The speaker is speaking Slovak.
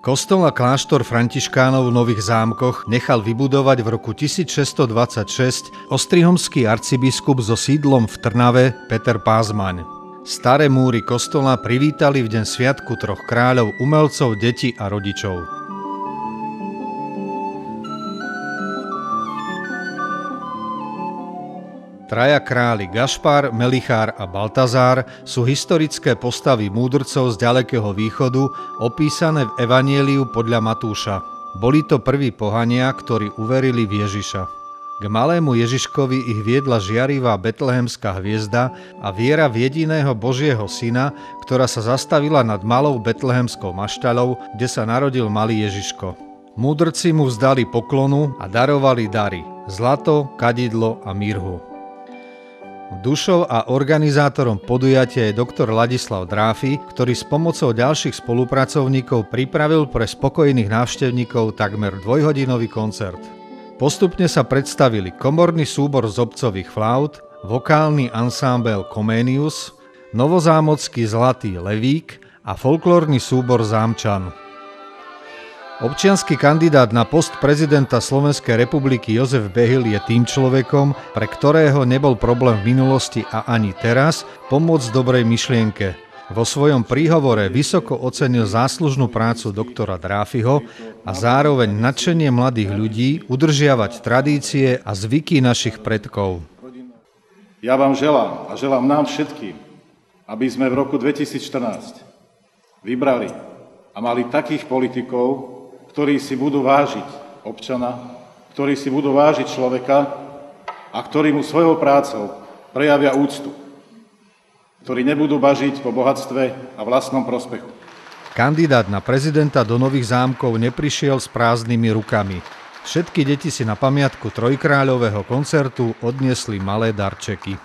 Kostol a kláštor františkánov v Nových Zámkoch nechal vybudovať v roku 1626 ostrihomský arcibiskup so sídlom v Trnave Peter Pázmaň. Staré múry kostola privítali v deň Sviatku troch kráľov umelcov, detí a rodičov. Traja králi Gašpar, Melichár a Baltazár sú historické postavy múdrcov z ďalekého východu opísané v Evanjeliu podľa Matúša. Boli to prví pohania, ktorí uverili v Ježiša. K malému Ježiškovi ich viedla žiarivá betlehemská hviezda a viera v jediného Božieho syna, ktorá sa zastavila nad malou betlehemskou maštaľou, kde sa narodil malý Ježiško. Múdrci mu vzdali poklonu a darovali dary: zlato, kadidlo a mirhu. Dušou a organizátorom podujatia je doktor Ladislav Dráfy, ktorý s pomocou ďalších spolupracovníkov pripravil pre spokojných návštevníkov takmer dvojhodinový koncert. Postupne sa predstavili komorný súbor zobcových flaut, vokálny ansámbel Comenius, novozámocký Zlatý levík a folklórny súbor Zámčan. Občiansky kandidát na post prezidenta Slovenskej republiky Jozef Behil je tým človekom, pre ktorého nebol problém v minulosti a ani teraz pomôcť dobrej myšlienke. Vo svojom príhovore vysoko ocenil záslužnú prácu doktora Dráfyho a zároveň nadšenie mladých ľudí udržiavať tradície a zvyky našich predkov. Ja vám želám a želám nám všetkým, aby sme v roku 2014 vybrali a mali takých politikov, ktorí si budú vážiť občana, ktorí si budú vážiť človeka a ktorí mu svojou prácou prejavia úctu, ktorí nebudú bažiť po bohatstve a vlastnom prospechu. Kandidát na prezidenta do Nových Zámkov neprišiel s prázdnymi rukami. Všetky deti si na pamiatku trojkráľového koncertu odniesli malé darčeky.